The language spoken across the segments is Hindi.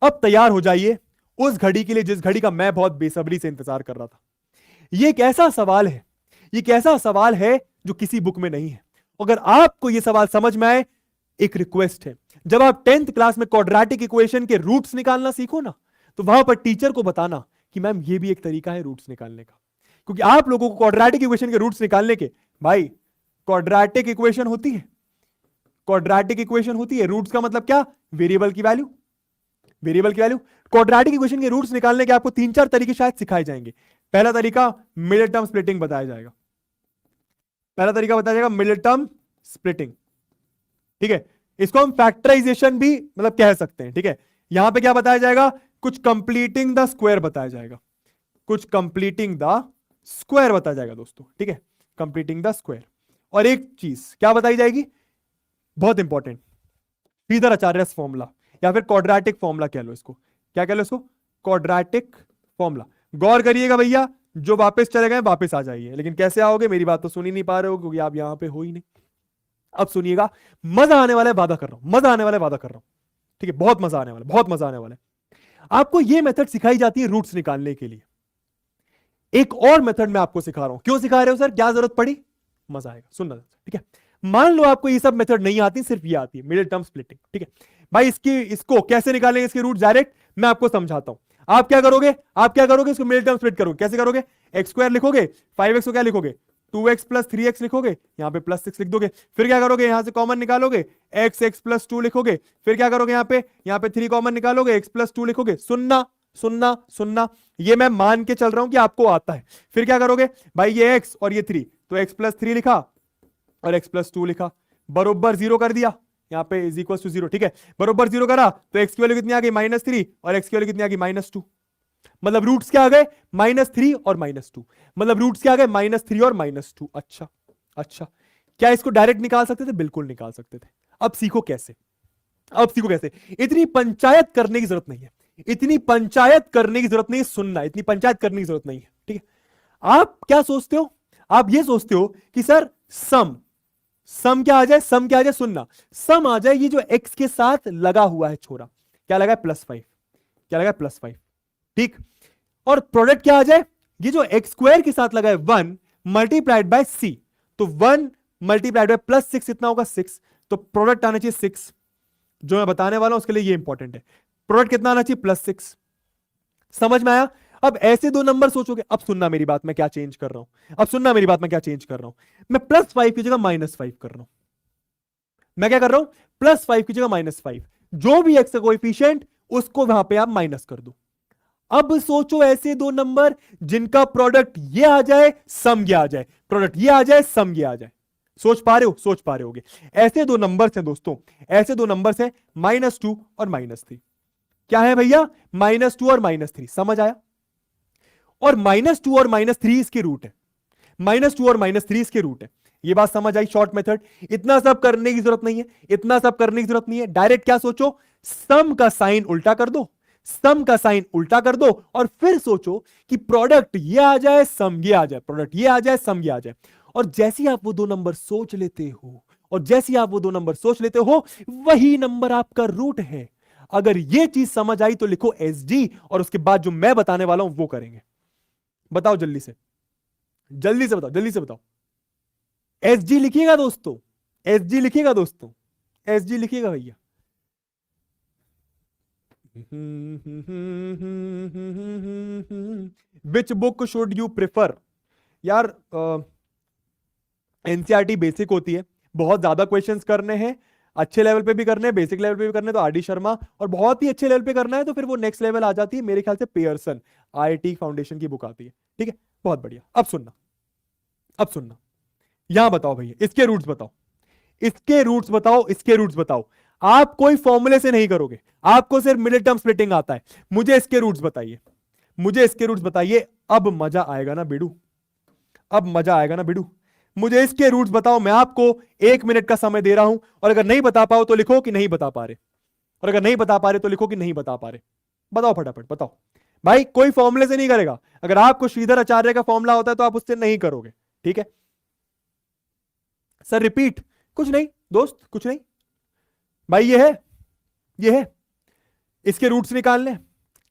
अब तैयार हो जाइए उस घड़ी के लिए जिस घड़ी का मैं बहुत बेसब्री से इंतजार कर रहा था। ये एक ऐसा सवाल है, ये एक ऐसा सवाल है जो किसी बुक में नहीं है। अगर आपको यह सवाल समझ में आए, एक रिक्वेस्ट है, जब आप 10th क्लास में क्वाड्रेटिक इक्वेशन के रूट्स निकालना सीखो ना, तो वहां पर टीचर को बताना कि मैम ये भी एक तरीका है रूट्स निकालने का। क्योंकि आप लोगों को क्वाड्रेटिक इक्वेशन के रूट्स निकालने के, भाई क्वाड्रेटिक इक्वेशन होती है, क्वाड्रेटिक इक्वेशन होती है, रूट्स का मतलब क्या, वेरिएबल की वैल्यू, वेरिएबल की वैल्यू। क्वाड्रेटिक इक्वेशन के रूट्स निकालने के आपको 3-4 तरीके शायद सिखाए जाएंगे। पहला तरीका मिडिल टर्म स्प्लिटिंग बताया जाएगा, पहला तरीका बताया जाएगा मिडिल टर्म स्प्लिटिंग, ठीक है। इसको हम फैक्टराइजेशन भी मतलब कह सकते हैं, ठीक है। यहां पे क्या बताया जाएगा, कुछ कंप्लीटिंग द स्क्वायर बताया जाएगा, कुछ कंप्लीटिंग द स्क्वायर बताया जाएगा दोस्तों, ठीक है, कंप्लीटिंग द स्क्वायर। और एक चीज क्या बताई जाएगी, बहुत इंपॉर्टेंट, श्रीधर आचार्य फॉर्मूला या फिर क्वाड्रेटिक फॉर्मूला कह लो इसको, क्या कह लो इसको, क्वाड्रेटिक फॉर्मूला। गौर करिएगा भैया, जो वापस चले गए वापस आ जाइए, लेकिन कैसे आओगे, मेरी बात तो सुन ही नहीं पा रहे हो क्योंकि आप यहां पे हो ही नहीं। अब सुनिएगा, मजा आने वाला है, वादा कर रहा हूं, मजा आने वाला है, वादा कर रहा हूं, ठीक है, बहुत मजा आने वाला है, बहुत मजा आने वाला है। आपको यह मेथड सिखाई जाती है रूट्स निकालने के लिए। एक और मेथड मैं आपको सिखा रहा हूं, क्यों सिखा रहे हो सर, क्या जरूरत पड़ी, मजा आएगा सुनना, ठीक है। मान लो आपको ये सब मेथड नहीं आती, सिर्फ ये आती है मिडिल टर्म स्प्लिटिंग, ठीक है भाई। इसको कैसे निकालेंगे, इसके रूट डायरेक्ट मैं आपको समझाता हूं। आप क्या करोगे, आप क्या करोगे, इसको मिडिल टर्म स्प्लिट करोगे, कैसे करोगे, एक्स स्क्वायर लिखोगे, 5x को क्या लिखोगे, 2x प्लस 3x लिखोगे, यहां पे प्लस 6 लिख दोगे, फिर क्या करोगे, यहां से कॉमन निकालोगे, x प्लस 2 लिखोगे, फिर क्या करोगे, यहां पे 3 कॉमन निकालोगे, x प्लस 2 लिखोगे। सुनना सुनना सुनना, ये मैं मान के चल रहा हूं कि आपको आता है। फिर क्या करोगे भाई, ये x और ये 3, तो x प्लस 3 लिखा और x प्लस 2 लिखा, बरोबर 0 कर दिया, यहां पे इज इक्वल टू 0, ठीक है, बरोबर 0 करा तो x की वैल्यू कितनी आ गई, -3, और x की वैल्यू कितनी आ गई, -2। मतलब रूट्स क्या आ गए, -3 और -2, मतलब रूट्स क्या आ गए, -3 और -2। अच्छा अच्छा, क्या इसको डायरेक्ट निकाल सकते थे, बिल्कुल निकाल सकते थे। अब सीखो कैसे, अब सीखो कैसे, इतनी पंचायत करने की जरूरत नहीं है, इतनी पंचायत करने की जरूरत नहीं है, सुनना, इतनी पंचायत करने की जरूरत नहीं है, ठीक है। आप क्या सोचते हो, आप ये सोचते हो कि सर सम क्या आ जाए, सम क्या आ जाए, सुनना, सम आ जाए ये जो x के साथ लगा हुआ है छोरा, क्या लगा है, +5, क्या लगा है, +5, ठीक। और प्रोडक्ट क्या आ जाए, ये जो एक्स स्क्वायर के साथ लगा है 1 मल्टीप्लाइड बाय सी, तो 1 मल्टीप्लाइड बाय +6 कितना होगा, 6, तो प्रोडक्ट आना चाहिए 6। जो मैं बताने वाला हूं उसके लिए ये इंपॉर्टेंट है, प्रोडक्ट कितना आना चाहिए, +6। समझ में आया। अब ऐसे दो नंबर सोचोगे, अब सुनना मेरी बात, मैं क्या चेंज कर रहा हूं, अब सुनना मेरी बात, मैं क्या चेंज कर रहा हूं, मैं +5 की जगह -5 कर रहा हूं। मैं क्या कर रहा हूं, +5 की जगह -5, जो भी एक्स का कोएफिशिएंट उसको वहां पे आप माइनस कर दो। अब सोचो ऐसे दो नंबर जिनका प्रोडक्ट ये आ जाए, सम ये आ जाए, प्रोडक्ट ये आ जाए, सम ये आ जाए। सोच पा रहे हो, सोच पा रहे होगे। ऐसे दो नंबर्स हैं दोस्तों, ऐसे दो नंबर्स हैं, -2 और -3। क्या है भैया, -2 और -3, समझ आया। और -2 और -3 इसके रूट है, -2 और -3 इसके रूट है। ये बात समझ आई, शॉर्ट मेथड। इतना सब करने की जरूरत नहीं है, इतना सब करने की जरूरत नहीं है, डायरेक्ट क्या सोचो, सम का साइन उल्टा कर दो, सम का साइन उल्टा कर दो, और फिर सोचो कि प्रोडक्ट ये आ जाए, सम ये आ जाए, प्रोडक्ट ये आ जाए, सम ये आ जाए। और जैसे ही आप वो दो नंबर सोच लेते हो, और जैसे ही आप वो दो नंबर सोच लेते हो, वही नंबर आपका रूट है। अगर ये चीज समझ आई तो लिखो SD, और उसके बाद जो मैं बताने वाला हूं वो करेंगे। बताओ जल्दी से, जल्दी से बताओ, जल्दी से बताओ। SG लिखिएगा दोस्तों, SG लिखिएगा दोस्तों, SG लिखिएगा भैया। Which book should you prefer. यार एनसीईआरटी बेसिक होती है, बहुत ज्यादा क्वेश्चंस करने हैं, अच्छे लेवल पे भी करने हैं, बेसिक लेवल पे भी करने हैं तो आरडी शर्मा, और बहुत ही अच्छे लेवल पे करना है तो फिर वो नेक्स्ट लेवल आ जाती है, मेरे ख्याल से पियर्सन IIT फाउंडेशन की बुक आती है, ठीक है, बहुत बढ़िया। अब सुनना, अब सुनना, यहां बताओ भैया, इसके रूट्स बताओ, इसके रूट्स बताओ, इसके रूट्स बताओ। आप कोई फॉर्मूले से नहीं करोगे, आपको सिर्फ मिडिल टर्म स्प्लिटिंग आता है। मुझे इसके रूट्स बताइए, मुझे इसके रूट्स बताइए। अब मजा आएगा ना बेडू, अब मजा आएगा ना बेडू। मुझे इसके रूट्स बताओ, मैं आपको 1 मिनट का समय दे रहा हूं, और अगर नहीं बता पाओ तो लिखो कि नहीं बता पा रहे, और अगर नहीं बता पा रहे तो लिखो कि नहीं बता पा रहे। बताओ फटाफट बताओ भाई, कोई फॉर्मूले से नहीं करेगा। अगर आपको श्रीधर आचार्य का फॉर्मूला होता है तो आप उससे नहीं करोगे, ठीक है। सर रिपीट, कुछ नहीं दोस्त, कुछ नहीं भाई, ये है, ये है, इसके रूट्स निकालने।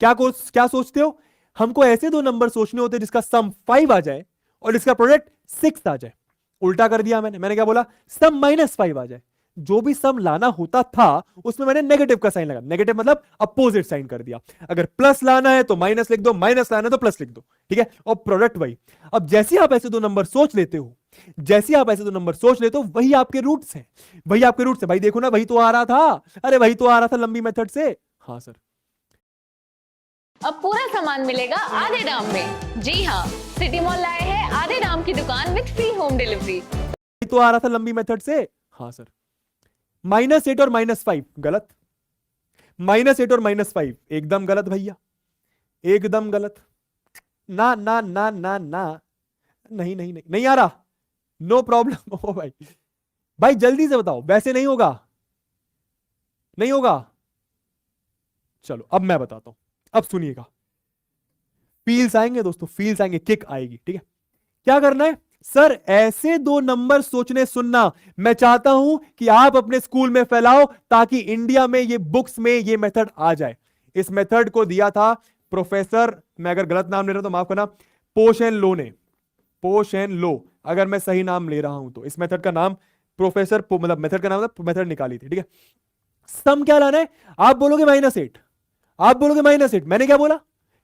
क्या सोचते हो? हमको ऐसे दो नंबर सोचने होते जिसका सम 5 आ जाए और इसका प्रोडक्ट 6 आ जाए। उल्टा कर दिया मैंने क्या बोला? सम -5 आ जाए। जो भी सम लाना होता था उसमें मैंने नेगेटिव का साइन लगा, नेगेटिव मतलब अपोजिट साइन कर दिया। अगर प्लस लाना है तो माइनस लिख दो, माइनस लाना है तो प्लस लिख दो, ठीक है। और प्रोडक्ट वही। अब जैसे आप ऐसे दो नंबर सोच लेते हो, वही आपके रूट्स हैं, वही आपके रूट्स है। भाई देखो ना, वही तो आ रहा था, अरे वही तो आ रहा था लंबी मेथड से। हाँ सर। अब पूरा सामान मिलेगा आधे दाम में। जी हाँ, सिटी मॉल लाए हैं आधे दाम की दुकान विद फ्री होम डिलीवरी। तो आ रहा था लंबी मेथड से। हाँ सर। -8 और -5 गलत, -8 और -5 एकदम गलत भैया, एकदम गलत। ना ना ना ना ना, नहीं नहीं नहीं नहीं आ रहा, नो प्रॉब्लम। ओ भाई, भाई जल्दी से बताओ, वैसे नहीं होगा, नहीं होगा। चलो अब मैं बताता हूं, अब सुनिएगा। फील्स आएंगे दोस्तों, फील्स आएंगे, किक आएगी, ठीक है। क्या करना है सर? ऐसे दो नंबर सोचने, सुनना, मैं चाहता हूं कि आप अपने स्कूल में फैलाओ ताकि इंडिया में ये बुक्स में ये मेथड आ जाए। इस मेथड को दिया था प्रोफेसर, मैं अगर गलत नाम ले रहा हूं तो माफ करना, पोश एंड लो ने, पोश एंड लो, अगर मैं सही नाम ले रहा हूं तो। इस मेथड का नाम प्रोफेसर, मतलब मेथड का नाम था, मेथड निकाली थी, ठीक है। सम क्या लाना है? आप बोलोगे -8, आप बोलोगे -8, मैंने क्या बोला?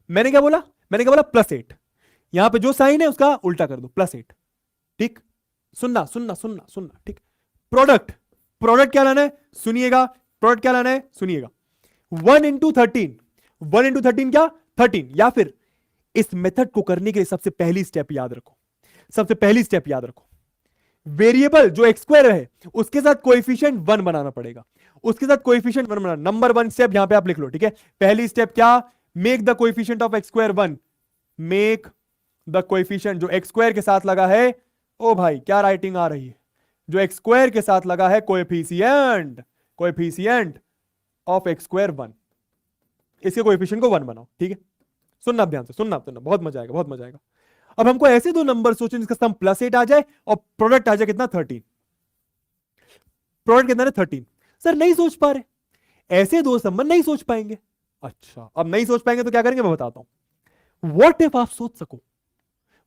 मैंने क्या बोला? +8। यहां पे जो साइन है उसका उल्टा कर दो, +8, ठीक। सुनना सुनना सुनना सुनना, ठीक। प्रोडक्ट, प्रोडक्ट क्या लाना है? सुनिएगा, प्रोडक्ट क्या लाना है? सुनिएगा। 1 × 13, 1 × 13 क्या? 13। या फिर इस मेथड को करने के लिए सबसे पहली स्टेप याद रखो, सबसे पहली स्टेप याद रखो, वेरिएबल जो x² है उसके साथ कोएफिशिएंट 1 बनाना पड़ेगा, उसके साथ कोएफिशिएंट 1 बनाना। नंबर 1 स्टेप यहां पे आप लिख लो, ठीक है। पहली स्टेप क्या? Make the coefficient of x² 1, make the coefficient जो x² के साथ लगा है। ओ भाई क्या राइटिंग आ रही है? जो x² के साथ लगा है, कोएफिशिएंट, कोएफिशिएंट ऑफ x² 1, इसके कोएफिशिएंट को 1 बनाओ, ठीक है। सुनना ध्यान से, सुनना सुनना, बहुत मजा आएगा, बहुत मजा आएगा। अब हमको ऐसे दो नंबर सोचें जिसका सम +8 आ जाए और प्रोडक्ट आ जाए कितना? 13। प्रोडक्ट कितना है? 13। सर नहीं सोच पा रहे, ऐसे दो नंबर नहीं सोच पाएंगे। अच्छा, अब नहीं सोच पाएंगे तो क्या करेंगे मैं बताता हूं। व्हाट इफ आप सोच सको,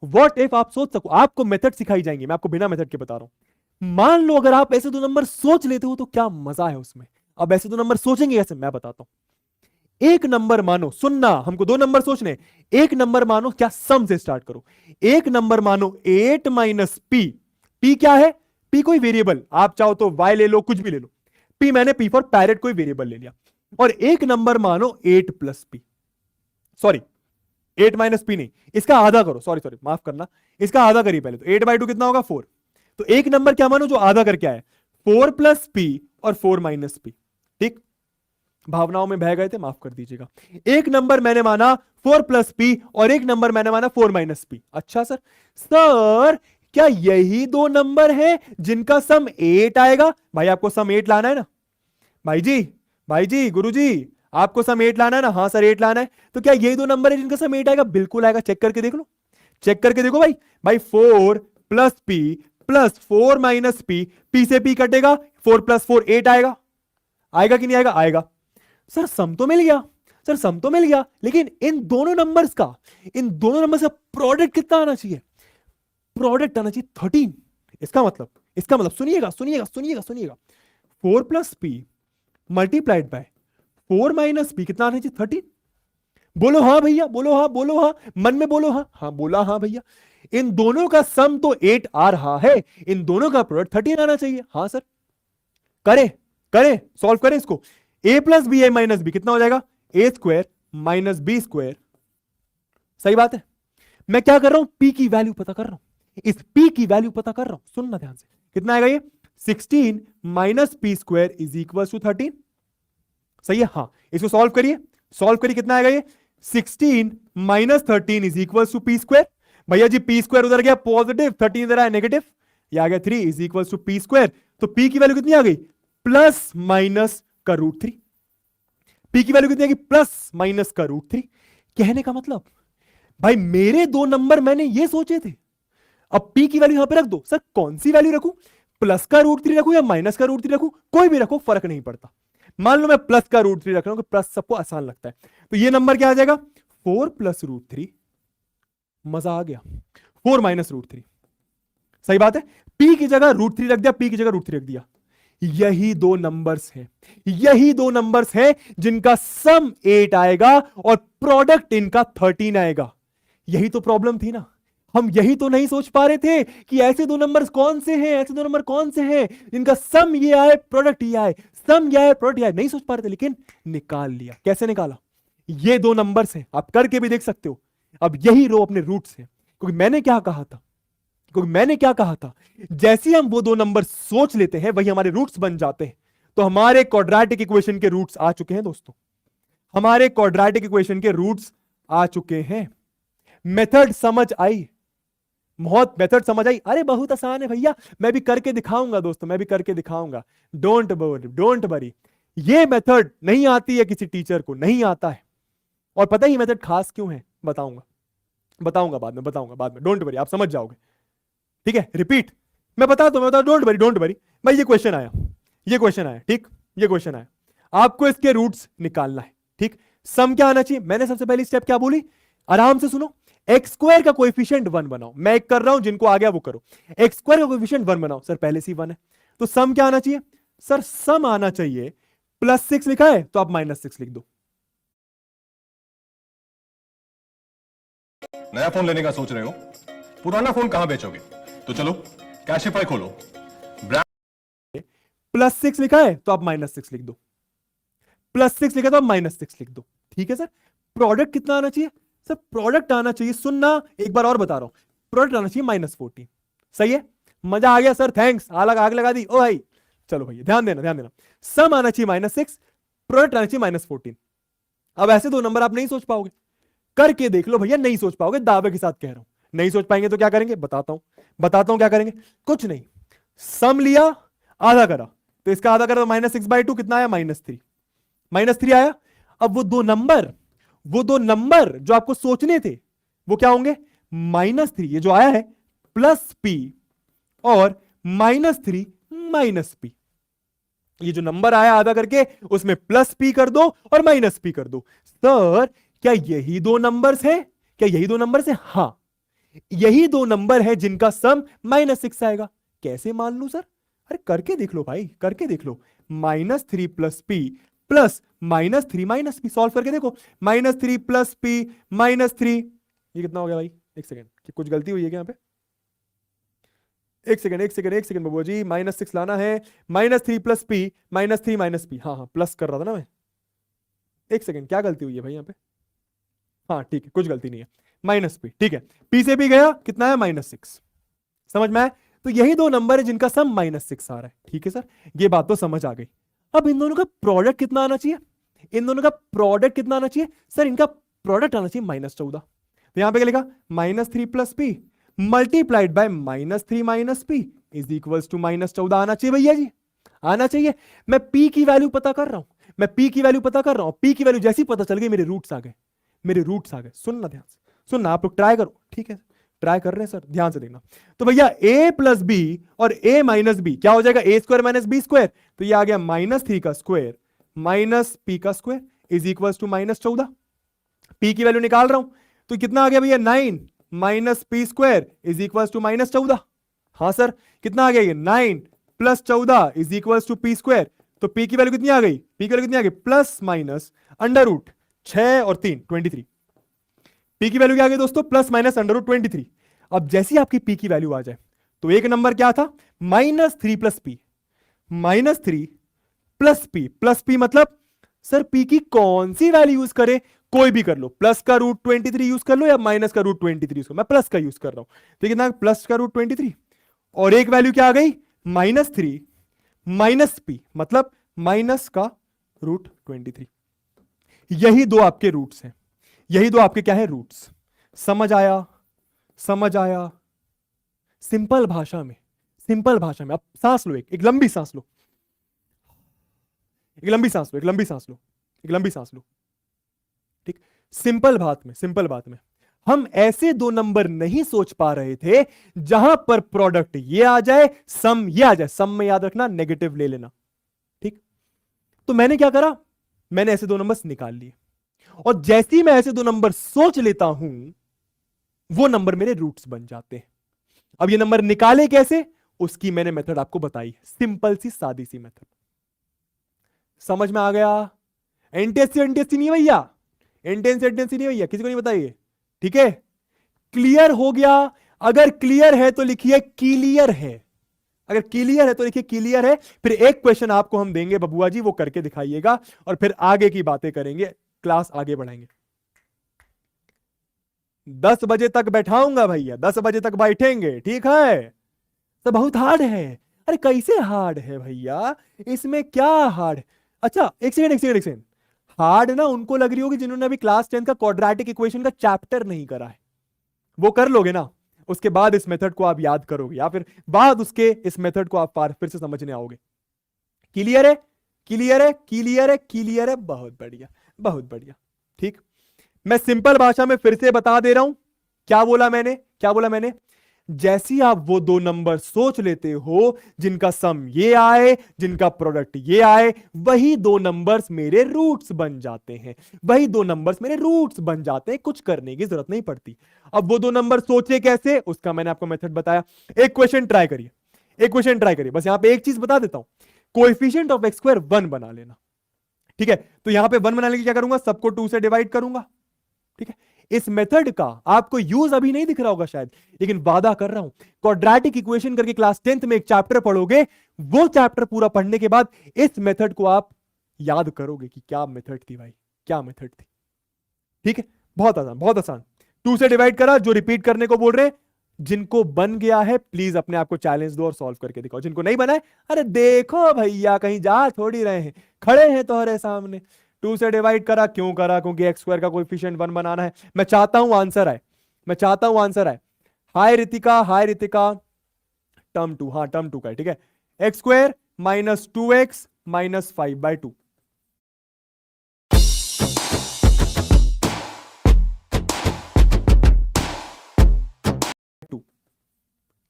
व्हाट इफ आप सोच सको, आपको मेथड सिखाई जाएंगी, मैं आपको बिना मेथड के बता रहा हूं। मान लो अगर आप ऐसे दो नंबर सोच लेते हो तो क्या मजा है उसमें। अब ऐसे दो नंबर सोचेंगे कैसे, मैं बताता हूं। एक नंबर मानो, सुनना, हमको दो नंबर सोचने। एक नंबर मानो, क्या सम से स्टार्ट करो। एक नंबर मानो 8 - p। p क्या है? p कोई वेरिएबल, आप चाहो तो y ले लो, कुछ भी ले लो। p मैंने p फॉर पैरेट कोई वेरिएबल ले लिया। और एक नंबर मानो 8 + p, सॉरी 8 - p नहीं, इसका आधा करो, सॉरी सॉरी माफ करना, इसका आधा करिए पहले। तो 8/2 कितना होगा? 4। तो एक नंबर क्या मानो जो आधा करके आए? 4 + p और 4 - p, ठीक। भावनाओं में बह गए थे, माफ कर दीजिएगा। एक नंबर मैंने माना 4 + p और एक नंबर मैंने माना 4 - p। अच्छा सर, सर क्या यही दो नंबर है जिनका सम 8 आएगा? भाई आपको सम 8 लाना है ना भाई जी, भाई जी, गुरु जी, आपको सम 8 लाना है ना? हाँ सर 8 लाना है। तो क्या यही दो नंबर है जिनका सम 8 आएगा? बिल्कुल आएगा, चेक करके देख लो, चेक करके देखो भाई। भाई 4 + p + 4 - p, p से p कटेगा, 4 + 4 8 आएगा, आएगा कि नहीं आएगा? आएगा। सर सम तो मिल गया, सर सम तो मिल गया, लेकिन इन दोनों नंबर्स का, इन दोनों नंबर्स का प्रोडक्ट कितना आना चाहिए? प्रोडक्ट आना चाहिए 13। इसका मतलब सुनिएगा सुनिएगा सुनिएगा सुनिएगा, 4 + p × 4 - p कितना आना चाहिए? 13। बोलो हाँ भैया, बोलो हाँ, बोलो हाँ, मन में बोलो हाँ। हाँ बोला हाँ भैया। इन दोनों का सम तो 8 आ रहा है, इन दोनों का प्रोडक्ट 13 आना चाहिए। हाँ सर, करें करें, सॉल्व करें इसको। a + b a - b कितना हो जाएगा? a² - b²। सही बात है। मैं क्या कर रहा हूं? p की वैल्यू पता कर रहा हूं, इस p की वैल्यू पता कर रहा हूं। सुनना ध्यान से, कितना आएगा ये? 16 - p² = 13। सही है? हाँ, इसको सॉल्व करिए, सॉल्व करिए, कितना आएगा ये? 16 - 13 = p²। भैया जी p² उधर गया पॉजिटिव, 13 इधर आया नेगेटिव, ये आ गया 3 = p²। तो p की वैल्यू कितनी आ गई? +- √3। p की वैल्यू कितनी आ गई? +- √3। कहने का मतलब भाई मेरे दो नंबर मैंने ये सोचे थे, अब p की वैल्यू यहां पे रख दो। सर कौन सी वैल्यू रखूं? +√3 रखूं या -√3 रखूं? कोई भी रखो, फर्क नहीं पड़ता। मान लो मैं प्लस का √3 रख रहा हूं, प्लस सबको आसान लगता है, तो ये नंबर क्या आ जाएगा 4 + √3। मजा आ गया, 4 - √3। सही बात है, पी की जगह √3 रख दिया, पी की जगह √3 रख दिया। यही दो नंबर्स हैं, यही दो नंबर्स हैं जिनका सम 8 आएगा और प्रोडक्ट इनका 13 आएगा। यही तो प्रॉब्लम थी ना, हम यही तो नहीं सोच पा रहे थे कि ऐसे दो नंबर्स कौन से हैं, ऐसे दो नंबर कौन से हैं जिनका सम ये आए प्रोडक्ट ये आए, सम ये आए प्रोडक्ट ये आए। नहीं सोच पा रहे थे, लेकिन निकाल लिया। कैसे निकाला? ये दो नंबर्स हैं, आप करके भी देख सकते हो। अब यही रो अपने रूट्स हैं, क्योंकि मैंने क्या कहा था, जैसे हम वो दो नंबर सोच लेते हैं वही हमारे रूट्स बन जाते हैं। तो हमारे क्वाड्रेटिक इक्वेशन के रूट्स आ चुके हैं दोस्तों, हमारे क्वाड्रेटिक इक्वेशन के रूट्स आ चुके हैं। मेथड समझ आई? बहुत मेथड समझ आई? अरे बहुत आसान है भैया, मैं भी करके दिखाऊंगा दोस्तों, मैं भी करके दिखाऊंगा। Don't worry. ये मेथड नहीं आती है किसी टीचर को, नहीं आता है। और पता ही मेथड खास क्यों है, बताऊंगा बाद में, डोंट वरी, आप समझ जाओगे। ठीक है, रिपीट मैं बताता हूं, डोंट वरी भाई। ये क्वेश्चन आया, ठीक, ये क्वेश्चन आया, आपको इसके रूट्स निकालना है। ठीक, सम क्या आना चाहिए? मैंने सबसे पहली स्टेप क्या बोली, आराम से सुनो। x² का कोएफिशिएंट 1 बनाओ। मैं एक कर रहा हूं, जिनको आ गया वो करो। x² का कोएफिशिएंट 1 बनाओ। सर पहले से 1 है, तो सम क्या आना चाहिए? सर सम आना चाहिए +6 लिखा है तो आप -6 लिख दो। नया फोन लेने का सोच रहे हो? पुराना फोन कहां बेचोगे? तो चलो कैशिफाई खोलो। +6 लिखा है तो आप -6 लिख दो। +6 लिखा तो आप -6 लिख दो। ठीक है सर, प्रोडक्ट कितना आना चाहिए? सर प्रोडक्ट आना चाहिए, सुनना एक बार और बता रहा हूं, प्रोडक्ट आना चाहिए -14। सही है, मजा आ गया सर, थैंक्स, आग लगा दी ओ भाई। चलो भैया ध्यान देना, सम आना चाहिए -6, प्रोडक्ट आना चाहिए -14। अब ऐसे दो नंबर आप नहीं सोच पाओगे, करके देख लो भैया, नहीं सोच पाओगे, दावे के साथ कह रहा हूं। नहीं सोच पाएंगे तो क्या करेंगे, बताता हूं क्या करेंगे। कुछ नहीं, सम लिया, आधा करा, तो इसका आधा करा तो -6/2 कितना आया? -3 आया। अब वो दो नंबर जो आपको सोचने थे वो क्या होंगे? -3, ये जो आया है +p और -3 -p। ये जो नंबर आया आधा करके उसमें +p कर दो और -p कर दो। सर क्या यही दो नंबर्स हैं? हां, यही दो नंबर है जिनका सम -6 आएगा। कैसे मान लूं सर? अरे करके देख लो भाई, करके देख लो। -3 + p प्लस -3 - p, सॉल्व करके देखो। -3 + p -3, ये कितना हो गया भाई? एक सेकेंड, कुछ गलती हुई है क्या यहाँ पे? एक सेकेंड बाबू जी, -6 लाना है। -3 + p -3 - p, हाँ प्लस कर रहा था ना मैं। एक सेकेंड, क्या गलती हुई है भाई यहाँ पे? हाँ ठीक है, कुछ गलती नहीं है, -p। ठीक है, p से p गया, कितना है? -6। समझ में आया? तो यही दो नंबर है जिनका सम -6 आ रहा है। ठीक है सर, ये बात तो समझ आ गई। अब इन दोनों का प्रोडक्ट कितना आना चाहिए? सर इनका प्रोडक्ट आना चाहिए -14। तो यहां पे क्या लिखा? -3 + p multiplied by -3 - p is equals to -14 आना चाहिए भैया जी, आना चाहिए। मैं p की वैल्यू पता कर रहा हूं, p की वैल्यू जैसी पता चल गई, मेरे रूट्स आ गए। सुनना ध्यान से, सुनना, आप लोग ट्राई करो। ठीक है, ट्राई कर रहे हैं सर, ध्यान से देखना। तो भैया a + b और a - b क्या हो जाएगा? a² - b²। तो ये आ गया -3 का स्क्वायर -p का square is equal to -14। p की वैल्यू निकाल रहा हूं, तो कितना आ गया भैया? 9 - p² इज इक्वल टू -14। हाँ सर, कितना आ गया ये? 9 + 14 इज इक्वल टू p²। तो p की वैल्यू कितनी आ गई? ± √ 6 और 3 23। p की वैल्यू क्या आ गई दोस्तों? ± √23। अब जैसी आपकी p की वैल्यू आ जाए, तो एक नंबर क्या था? -3 + p, -3 + p मतलब सर p की कौन सी वैल्यू यूज करें? कोई भी कर लो, प्लस का √23 यूज कर लो या माइनस का √23 यूज कर लो। मैं प्लस का यूज कर रहा हूं, तो कितना? प्लस का √23 और एक वैल्यू क्या आ गई? -3 - p मतलब माइनस का √23। यही दो आपके रूट्स हैं, यही दो आपके क्या है? रूट्स। समझ आया? सिंपल भाषा में अब सांस लो, एक लंबी सांस लो, एक लंबी सांस लो। ठीक, सिंपल बात में हम ऐसे दो नंबर नहीं सोच पा रहे थे जहां पर प्रोडक्ट ये आ जाए, सम ये आ जाए। सम में याद रखना नेगेटिव ले लेना। ठीक, तो मैंने क्या करा, मैंने ऐसे दो नंबर्स निकाल लिए, और जैसे ही मैं ऐसे दो नंबर सोच लेता हूं वो नंबर मेरे रूट्स बन जाते हैं। अब ये नंबर निकाले कैसे, उसकी मैंने मेथड आपको बताई, सिंपल सी सादी सी मेथड। समझ में आ गया? एनटीएससी एनटीएससी नहीं भैया, एनटीएससी नहीं भैया, किसी को नहीं बताइए, ठीक है? क्लियर हो गया? अगर क्लियर है तो लिखिए क्लियर है, अगर क्लियर है तो लिखिए क्लियर है। फिर एक क्वेश्चन आपको हम देंगे बबुआ जी, वो करके दिखाइएगा, और फिर आगे की बातें करेंगे, क्लास आगे बढ़ाएंगे। 10 बजे तक बैठाऊंगा भैया, 10 बजे तक बैठेंगे, ठीक है? तो बहुत हार्ड है। अरे कैसे हार्ड है भैया, इसमें क्या हार्ड है? अच्छा एक सेकंड एक सेकंड एक सेकंड, हार्ड ना उनको लग रही होगी जिन्होंने अभी क्लास 10 का क्वाड्रेटिक इक्वेशन का चैप्टर नहीं करा है। वो कर लोगे ना, उसके बाद इस मेथड को आप याद करोगे, या फिर बाद उसके इस मेथड को आप फिर से समझने आओगे। क्लियर है? क्लियर है? क्लियर है? क्लियर है? बहुत बढ़िया, बहुत बढ़िया। ठीक, मैं सिंपल भाषा में फिर से बता दे रहा हूं, क्या बोला मैंने, क्या बोला मैंने? जैसे ही आप वो दो नंबर सोच लेते हो जिनका सम ये आए, जिनका प्रोडक्ट ये आए, वही दो नंबर्स मेरे रूट्स बन जाते हैं, वही दो नंबर्स मेरे रूट्स बन जाते हैं, कुछ करने की जरूरत नहीं पड़ती। अब वो दो नंबर सोचे कैसे, उसका मैंने आपको मेथड बताया। एक क्वेश्चन ट्राई करिए, एक क्वेश्चन ट्राई करिए, बस यहां पे एक चीज बता देता हूं, कोएफिशिएंट ऑफ एक्स स्क्वायर 1 बना लेना, ठीक है? तो यहां पे 1 बनाने की क्या करूंगा, सबको 2 से डिवाइड करूंगा, ठीक है? इस मेथड का आपको यूज अभी नहीं दिख रहा होगा शायद, लेकिन वादा कर रहा हूं, क्वाड्रेटिक इक्वेशन करके क्लास 10th में एक चैप्टर पढ़ोगे, वो चैप्टर पूरा पढ़ने के बाद इस मेथड को आप याद करोगे कि क्या मेथड थी भाई, क्या मेथड थी। ठीक है, बहुत आसान, बहुत आसान। 2 से डिवाइड करा, जो रिपीट करने को बोल रहे हैं, जिनको बन गया है प्लीज अपने आप को चैलेंज दो और सॉल्व करके दिखाओ, जिनको नहीं बना है अरे देखो भैया कहीं जा थोड़ी रहे हैं, खड़े हैं तुम्हारे सामने। 2 से डिवाइड करा, क्यों करा? क्योंकि एक्स स्क्वायर का कोएफिशिएंट 1 बनाना है, मैं चाहता हूं आंसर आए, मैं चाहता हूं आंसर आए। हाय रितिका, हाय रितिका, टर्म 2, हाँ टर्म 2 का है, ठीक है? X square minus 2x minus 5/2,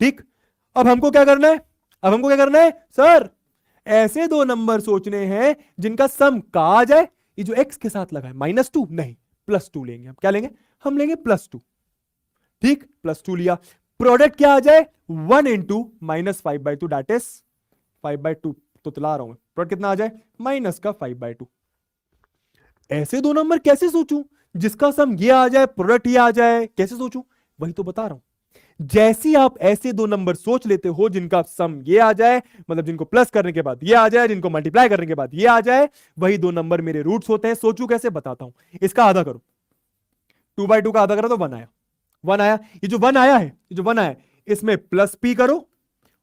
ठीक। अब हमको क्या करना है, अब हमको क्या करना है सर? ऐसे दो नंबर सोचने हैं जिनका सम का आ जाए, ये जो x के साथ लगा है -2 नहीं +2 लेंगे हम, क्या लेंगे? हम लेंगे +2, ठीक? +2 लिया, प्रोडक्ट क्या आ जाए? 1 इंटू -5/2 दैट इज 5/2, तो तुला रहा हूं मैं, प्रोडक्ट कितना आ जाए? -5/2। ऐसे दो नंबर कैसे सोचूं जिसका सम ये आ जाए, प्रोडक्ट ये आ जाए, कैसे सोचूं? वही तो बता रहा हूं। जैसी आप ऐसे दो नंबर सोच लेते हो जिनका सम ये आ जाए, मतलब जिनको प्लस करने के बाद ये आ जाए, जिनको मल्टीप्लाई करने के बाद ये आ जाए, वही दो नंबर मेरे रूट्स होते हैं। सोचू कैसे, बताता हूं। इसका आधा करो, 2/2 का आधा करो तो 1 आया, 1 आया। ये जो 1 आया है, ये जो 1 आया है, इसमें +p करो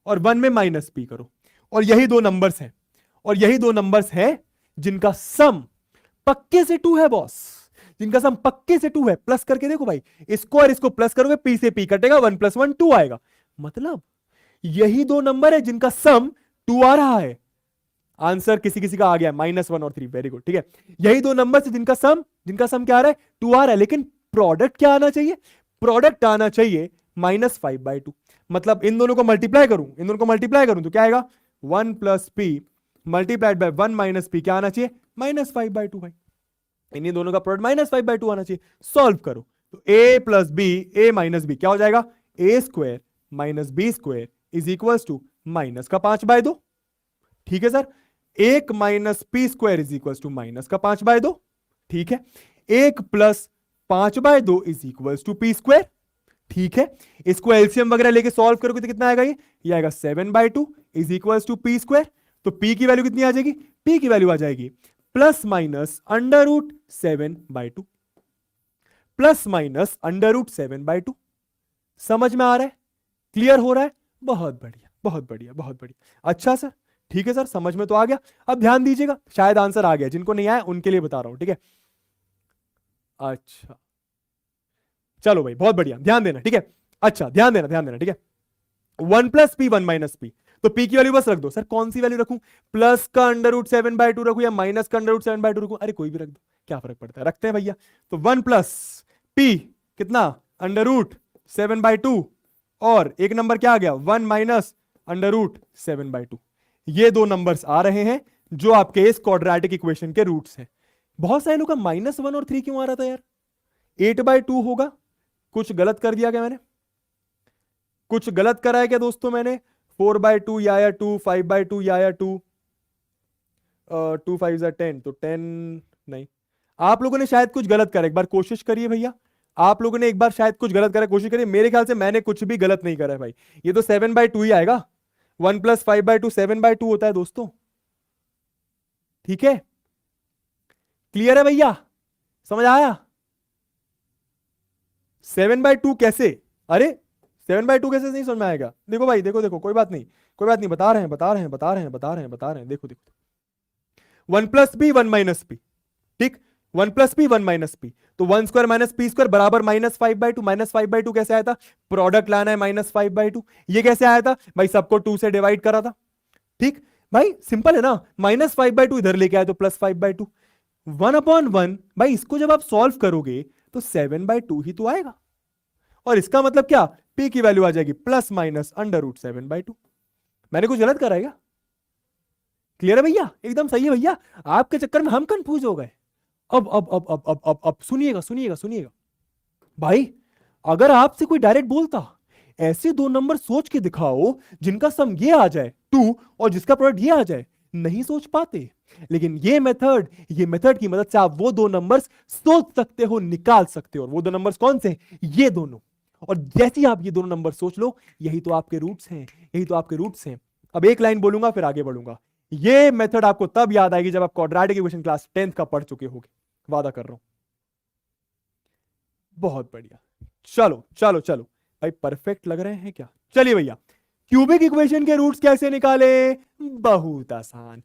और 1 में -p करो, और यही दो नंबर्स हैं, और यही दो नंबर्स हैं जिनका सम पक्के से 2 है बॉस, जिनका सम पक्के से 2 है। प्लस करके देखो भाई, इसको और इसको प्लस करोगे, p से p कटेगा, 1 + 1 2 आएगा। मतलब यही दो नंबर है जिनका सम 2 आ रहा है। आंसर किसी किसी का आ गया -1 और 3, वेरी गुड, ठीक है? यही दो नंबर से जिनका सम क्या आ रहा है? 2 आ रहा है, लेकिन प्रोडक्ट क्या आना चाहिए? प्रोडक्ट आना चाहिए -5/2। मतलब इन दोनों को मल्टीप्लाई करूं, इन दोनों को मल्टीप्लाई करूं तो क्या आएगा? 1 + p मल्टीप्लाइड बाय 1 - p, क्या आना चाहिए? -5/2 भाई। इन दोनों का प्रोडक्ट -5/2 आना चाहिए। सॉल्व करो तो a + b, a - b क्या हो जाएगा? a² - b² is equals to -5/2। ठीक है sir, 1 - p² is equals to -5/2। ठीक है, 1 + 5/2 इज इक्वल्स टू p²। ठीक है, इसको एलसीएम वगैरह लेके सॉल्व करोगे तो कितना आएगा? ये आएगा 7/2 इज इक्वल्स टू p²। तो p की वैल्यू कितनी आ जाएगी? p की वैल्यू आ जाएगी ±√7/2, ±√7/2। समझ में आ रहा है? क्लियर हो रहा है? बहुत बढ़िया, बहुत बढ़िया, बहुत बढ़िया। अच्छा सर, ठीक है सर, समझ में तो आ गया। अब ध्यान दीजिएगा, शायद आंसर आ गया, जिनको नहीं आया उनके लिए बता रहा हूं, ठीक है? अच्छा चलो भाई, बहुत बढ़िया, ध्यान देना, ठीक है? अच्छा ध्यान देना, ध्यान देना, ठीक है? 1 + p 1 - p, तो p की वैल्यू बस रख दो। सर कौन सी वैल्यू रखूं? प्लस का √7/2 रखूं या माइनस का √7/2 रखूं? अरे कोई भी रख दो, क्या फर्क पड़ता है, रखते हैं भैया। तो 1 + p कितना? √7/2, और एक नंबर क्या आ गया? 1 - √7/2। ये दो नंबर्स आ रहे हैं जो आपके इस क्वाड्रेटिक इक्वेशन के रूट्स हैं। बहुत सारे लोग का -1 और 3 क्यों आ रहा था यार? 8/2 होगा। कुछ गलत कर दिया क्या मैंने? कुछ गलत करा है क्या दोस्तों मैंने? 4/2 या 2, 5/2 या 2, 2 5 10, तो 10 नहीं। आप लोगों ने शायद कुछ गलत करा, एक बार कोशिश करिए भैया। आप लोगों ने एक बार शायद कुछ गलत करा, कोशिश करिए। मेरे ख्याल से मैंने कुछ भी गलत नहीं करा है भाई। ये तो 7/2 ही आएगा। 1 + 5/2 7/2 होता है दोस्तों। ठीक है, क्लियर है भैया? समझ आया? 7/2 कैसे? अरे 7/2 कैसे नहीं समझ में आएगा? देखो भाई, देखो देखो, कोई बात नहीं, कोई बात नहीं, बता रहे हैं देखो देखो। 1 + b 1 - p, ठीक। 1 + p 1 - p, तो 1² - p² बराबर -5/2। -5/2 कैसे आया था? प्रोडक्ट लाना है -5/2। ये कैसे आया था भाई? सबको 2 से डिवाइड करा था, ठीक भाई, सिंपल है ना। -5/2 इधर लेके आए तो +5/2। 1/1 भाई, इसको जब आप सॉल्व करोगे तो 7/2 ही तो आएगा। और इसका मतलब क्या? p की वैल्यू आ जाएगी ±√7/2। मैंने कुछ गलत करा है क्या? क्लियर है भैया? एकदम सही है भैया। आपके चक्कर में हम कंफ्यूज हो गए। अब सुनिएगा भाई, अगर आपसे कोई डायरेक्ट बोलता ऐसे दो नंबर सोच के दिखाओ जिनका सम ये आ जाए 2 और जिसका प्रोडक्ट ये आ जाए, नहीं सोच पाते। लेकिन ये मेथड की मदद से आप वो दो नंबर्स सोच सकते हो, निकाल सकते हो। और वो दो नंबर्स कौन से? ये दोनों। और जैसे ही आप ये दोनों नंबर सोच लो, यही तो आपके रूट्स हैं। अब एक लाइन बोलूंगा फिर आगे बढ़ूंगा। ये मेथड आपको तब याद आएगी जब आप क्वाड्रेटिक इक्वेशन क्लास 10th का पढ़ चुके होगे, वादा कर रहा हूं। बहुत बढ़िया, चलो भाई, परफेक्ट लग रहे हैं क्या? चलिए भैया, क्यूबिक इक्वेशन के रूट्स कैसे निकाले? बहुत आसान।